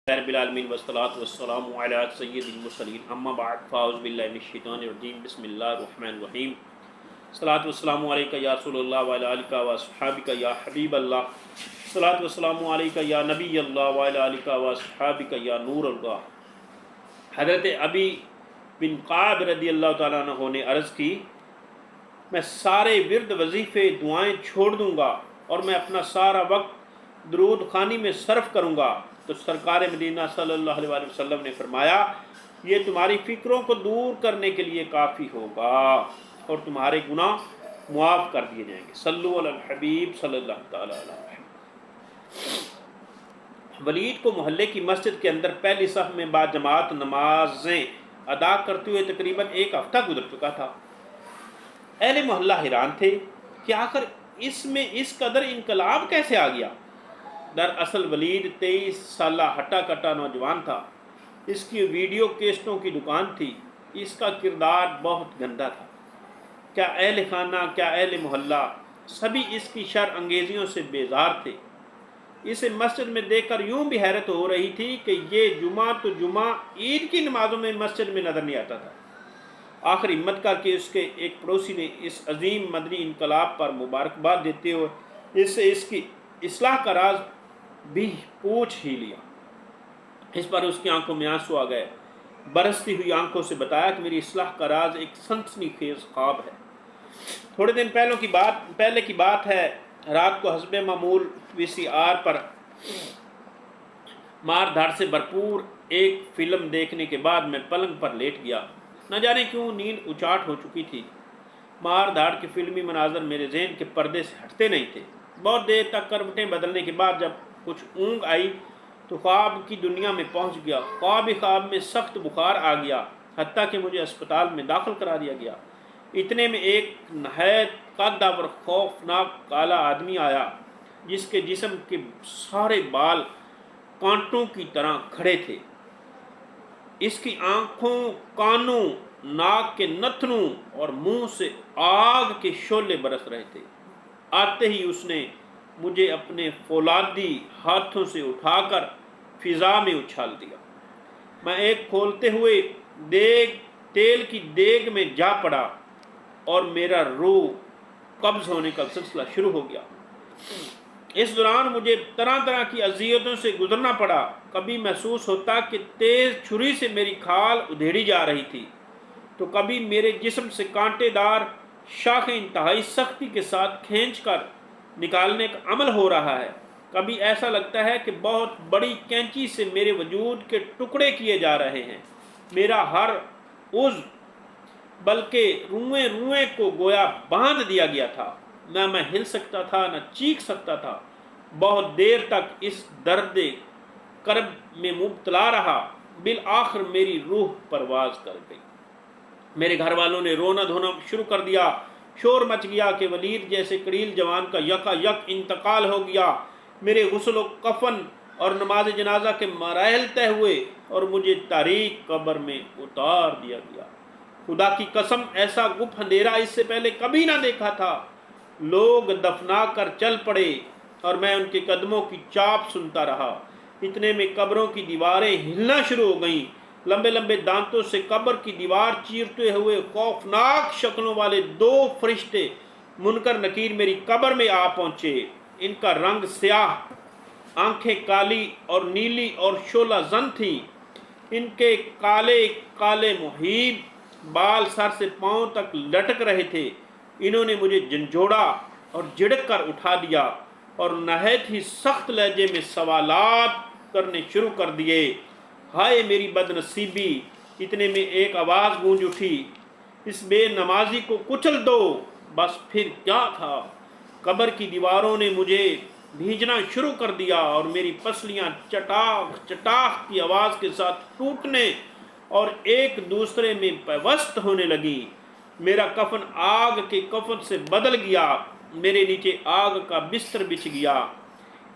رب العالمین والصلاۃ والسلام علی سید المرسلین اما بعد فاعوذ باللہ من الشیطان الرجیم بسم اللہ الرحمن الرحیم الصلاۃ والسلام علیک یا رسول اللہ وعلی آلک واصحابک یا حبیب اللہ الصلاۃ والسلام علیک یا نبی اللہ وعلی آلک واصحابک یا نور اللہ۔ حضرت ابی بن قعب رضی اللہ تعالیٰ عنہ نے عرض کی، میں سارے ورد وظیفے دعائیں چھوڑ دوں گا اور میں اپنا سارا وقت درود خوانی میں صرف کروں گا۔ تو سرکار مدینہ صلی اللہ علیہ وآلہ وسلم نے فرمایا، یہ تمہاری فکروں کو دور کرنے کے لیے کافی ہوگا اور تمہارے گناہ معاف کر دیے جائیں گے۔ صلو علی الحبیب صلی اللہ تعالی علیہ وسلم۔ ولید کو محلے کی مسجد کے اندر پہلی صف میں با جماعت نمازیں ادا کرتے ہوئے تقریباً ایک ہفتہ گزر چکا تھا۔ اہل محلہ حیران تھے کہ آخر اس میں اس قدر انقلاب کیسے آ گیا۔ دراصل ولید 23 سالہ ہٹا کٹا نوجوان تھا۔ اس کی ویڈیو کیسٹوں کی دکان تھی۔ اس کا کردار بہت گندا تھا۔ کیا اہل خانہ کیا اہل محلہ سبھی اس کی شر انگیزیوں سے بیزار تھے۔ اسے مسجد میں دیکھ کر یوں بھی حیرت ہو رہی تھی کہ یہ جمعہ تو جمعہ عید کی نمازوں میں مسجد میں نظر نہیں آتا تھا۔ آخر ہمت کر کے اس کے ایک پڑوسی نے اس عظیم مدنی انقلاب پر مبارکباد دیتے ہوئے اس سے اس کی اصلاح کا راز بھی پوچھ ہی لیا۔ اس پر اس کی آنکھوں میں آنسو آ گئے۔ برستی ہوئی آنکھوں سے بتایا کہ میری اصلاح کا راز ایک سنسنی خیز خواب ہے۔ تھوڑے دن پہلے کی بات ہے، رات کو حسب معمول VCR پر مار دھاڑ سے بھرپور ایک فلم دیکھنے کے بعد میں پلنگ پر لیٹ گیا۔ نہ جانے کیوں نیند اچاٹ ہو چکی تھی۔ مار دھاڑ کے فلمی مناظر میرے ذہن کے پردے سے ہٹتے نہیں تھے۔ بہت دیر تک کروٹیں بدلنے کے بعد جب کچھ اونگ آئی تو خواب کی دنیا میں پہنچ گیا۔ خواب میں سخت بخار آ گیا، حتیٰ کہ مجھے اسپتال میں داخل کرا دیا گیا۔ اتنے میں ایک نہایت قد اور خوفناک کالا آدمی آیا، جس کے جسم کے سارے بال کانٹوں کی طرح کھڑے تھے۔ اس کی آنکھوں، کانوں، ناک کے نتنوں اور منہ سے آگ کے شعلے برس رہے تھے۔ آتے ہی اس نے مجھے اپنے فولادی ہاتھوں سے اٹھا کر فضا میں اچھال دیا۔ میں ایک کھولتے ہوئے تیل کی دیگ میں جا پڑا اور میرا روح قبض ہونے کا سلسلہ شروع ہو گیا۔ اس دوران مجھے طرح طرح کی اذیتوں سے گزرنا پڑا۔ کبھی محسوس ہوتا کہ تیز چھری سے میری کھال ادھیڑی جا رہی تھی، تو کبھی میرے جسم سے کانٹے دار شاخیں انتہائی سختی کے ساتھ کھینچ کر نکالنے کا عمل ہو رہا ہے۔ کبھی ایسا لگتا ہے کہ بہت بڑی کینچی سے میرے وجود کے ٹکڑے کیے جا رہے ہیں۔ میرا ہر عضو بلکہ روئیں کو گویا باندھ دیا گیا تھا۔ نہ میں ہل سکتا تھا نہ چیخ سکتا تھا۔ بہت دیر تک اس درد کرب میں مبتلا رہا۔ بالآخر میری روح پرواز کر گئی۔ میرے گھر والوں نے رونا دھونا شروع کر دیا۔ شور مچ گیا کہ ولید جیسے کڑیل جوان کا یکا یک انتقال ہو گیا۔ میرے غسل و کفن اور نماز جنازہ کے مراحل طے ہوئے اور مجھے تاریک قبر میں اتار دیا گیا۔ خدا کی قسم، ایسا گپ اندھیرا اس سے پہلے کبھی نہ دیکھا تھا۔ لوگ دفنا کر چل پڑے اور میں ان کے قدموں کی چاپ سنتا رہا۔ اتنے میں قبروں کی دیواریں ہلنا شروع ہو گئیں۔ لمبے لمبے دانتوں سے قبر کی دیوار چیرتے ہوئے خوفناک شکلوں والے 2 فرشتے منکر نکیر میری قبر میں آ پہنچے۔ ان کا رنگ سیاہ، آنکھیں کالی اور نیلی اور شعلہ زن تھیں۔ ان کے کالے کالے محیب بال سر سے پاؤں تک لٹک رہے تھے۔ انہوں نے مجھے جھنجھوڑا اور جھڑک کر اٹھا دیا اور نہایت ہی سخت لہجے میں سوالات کرنے شروع کر دیے۔ ہائے میری بد نصیبی! اتنے میں ایک آواز گونج اٹھی، اس بے نمازی کو کچل دو۔ بس پھر کیا تھا، قبر کی دیواروں نے مجھے بھیجنا شروع کر دیا اور میری پسلیاں چٹاخ چٹاخ کی آواز کے ساتھ ٹوٹنے اور ایک دوسرے میں پیوست ہونے لگی۔ میرا کفن آگ کے کفن سے بدل گیا۔ میرے نیچے آگ کا بستر بچھ گیا۔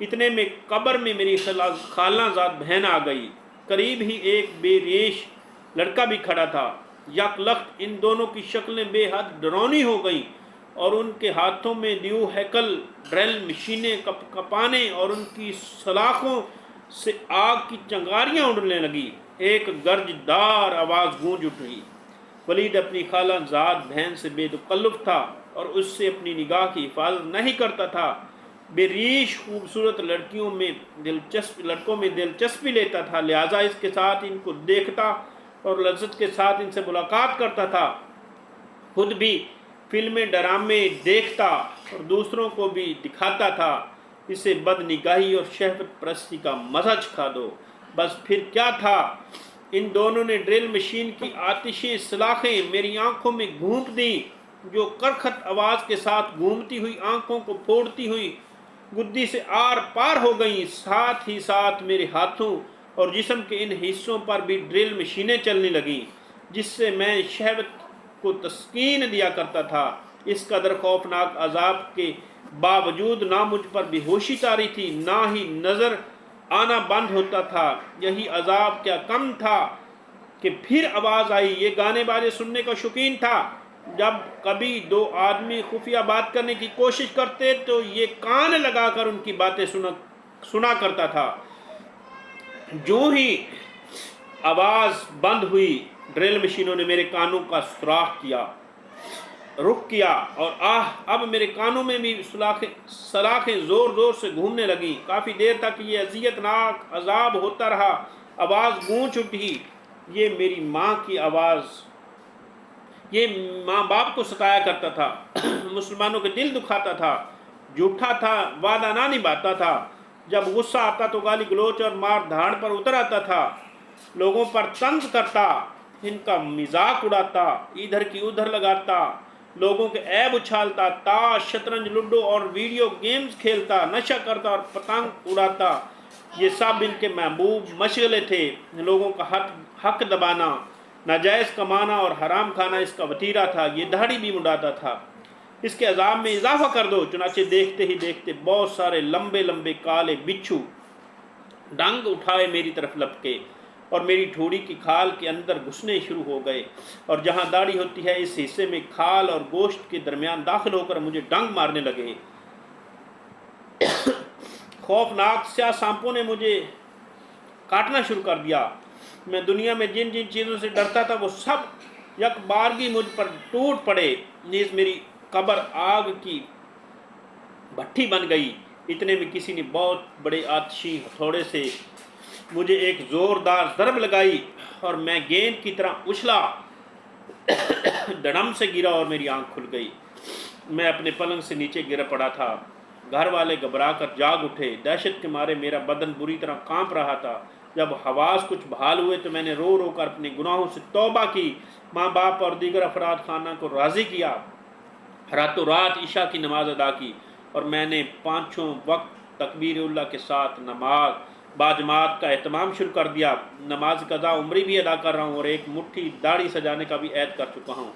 اتنے میں قبر میں میری خالہ زاد بہن آ گئی۔ قریب ہی ایک بے ریش لڑکا بھی کھڑا تھا۔ یک لخت ان دونوں کی شکلیں بے حد ڈرونی ہو گئیں اور ان کے ہاتھوں میں دیو ہیکل ڈرل مشینیں کپانے اور ان کی سلاخوں سے آگ کی چنگاریاں اڑنے لگی، ایک گرجدار آواز گونج اٹھی۔ ولید اپنی خالہ زاد بہن سے بے تکلف تھا اور اس سے اپنی نگاہ کی حفاظت نہیں کرتا تھا۔ بے ریش خوبصورت لڑکوں میں دلچسپی لیتا تھا، لہٰذا اس کے ساتھ ان کو دیکھتا اور لذت کے ساتھ ان سے ملاقات کرتا تھا۔ خود بھی فلمیں ڈرامے دیکھتا اور دوسروں کو بھی دکھاتا تھا۔ اسے بد نگاہی اور شہوت پرستی کا مزہ چکھا دو، بس پھر کیا تھا۔ ان دونوں نے ڈرل مشین کی آتشی سلاخیں میری آنکھوں میں گھونپ دیں، جو کرخت آواز کے ساتھ گھومتی ہوئی آنکھوں کو پھوڑتی ہوئی گدی سے آر پار ہو گئیں۔ ساتھ ہی ساتھ میرے ہاتھوں اور جسم کے ان حصوں پر بھی ڈرل مشینیں چلنے لگیں، جس سے میں شہوت کو تسکین دیا کرتا تھا۔ اس قدر خوفناک عذاب کے باوجود نہ مجھ پر بے ہوشی طاری تھی، نہ ہی نظر آنا بند ہوتا تھا۔ یہی عذاب کیا کم تھا کہ پھر آواز آئی۔ یہ گانے بازے سننے کا شوقین تھا۔ جب کبھی دو آدمی خفیہ بات کرنے کی کوشش کرتے تو یہ کان لگا کر ان کی باتیں سنا کرتا تھا۔ جو ہی آواز بند ہوئی، ڈرل مشینوں نے میرے کانوں کا سوراخ کیا، رخ کیا، اور اب میرے کانوں میں بھی سلاخیں زور زور سے گھومنے لگیں۔ کافی دیر تک یہ اذیت ناک عذاب ہوتا رہا۔ آواز گونج اٹھی، یہ میری ماں کی آواز۔ یہ ماں باپ کو ستایا کرتا تھا، مسلمانوں کے دل دکھاتا تھا، جھوٹا تھا، وعدہ نہ نبھاتا تھا۔ جب غصہ آتا تو گالی گلوچ اور مار دھاڑ پر اتر آتا تھا، لوگوں پر طنز کرتا، ان کا مذاق اڑاتا، ادھر کی ادھر لگاتا، لوگوں کے عیب اچھالتا، تاش، شطرنج، لوڈو اور ویڈیو گیمز کھیلتا، نشہ کرتا اور پتنگ اڑاتا۔ یہ سب ان کے محبوب مشغلے تھے۔ لوگوں کا حق دبانا، ناجائز کمانا اور حرام کھانا اس کا وتیرہ تھا۔ یہ داڑھی بھی مڈاتا تھا۔ اس کے عذاب میں اضافہ کر دو۔ چنانچہ دیکھتے ہی دیکھتے بہت سارے لمبے لمبے کالے بچھو ڈنگ اٹھائے میری طرف لپکے اور میری ٹھوڑی کی کھال کے اندر گھسنے شروع ہو گئے، اور جہاں داڑھی ہوتی ہے اس حصے میں کھال اور گوشت کے درمیان داخل ہو کر مجھے ڈنگ مارنے لگے۔ خوفناک سیاہ سانپوں نے مجھے کاٹنا شروع کر دیا۔ میں دنیا میں جن جن چیزوں سے ڈرتا تھا وہ سب یک بارگی مجھ پر ٹوٹ پڑے، نیز میری قبر آگ کی بھٹی بن گئی۔ اتنے میں کسی نے بہت بڑے آتشی ہتھوڑے سے مجھے ایک زوردار ضرب لگائی اور میں گیند کی طرح اچھلا، دڑم سے گرا اور میری آنکھ کھل گئی۔ میں اپنے پلنگ سے نیچے گر پڑا تھا۔ گھر والے گھبرا کر جاگ اٹھے۔ دہشت کے مارے میرا بدن بری طرح کانپ رہا تھا۔ جب حواس کچھ بحال ہوئے تو میں نے رو رو کر اپنے گناہوں سے توبہ کی، ماں باپ اور دیگر افراد خانہ کو راضی کیا، راتوں رات عشاء کی نماز ادا کی، اور میں نے 5 وقت تکبیر اللہ کے ساتھ نماز باجماعت کا اہتمام شروع کر دیا۔ نماز قضا عمری بھی ادا کر رہا ہوں اور ایک مٹھی داڑھی سجانے کا بھی عہد کر چکا ہوں۔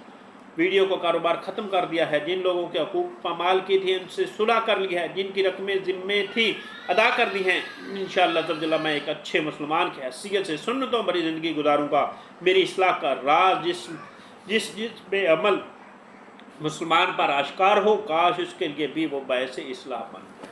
ویڈیو کا کاروبار ختم کر دیا ہے۔ جن لوگوں کے حقوق پامال کی تھی ان سے صلح کر لی ہے، جن کی رقمیں ذمے تھی ادا کر دی ہیں۔ انشاءاللہ تعالی میں ایک اچھے مسلمان کی حیثیت سے سنتوں بھری زندگی گزاروں گا۔ میری اصلاح کا راز جس بے عمل مسلمان پر آشکار ہو، کاش اس کے لیے بھی وہ باعث اصلاح بن جائے۔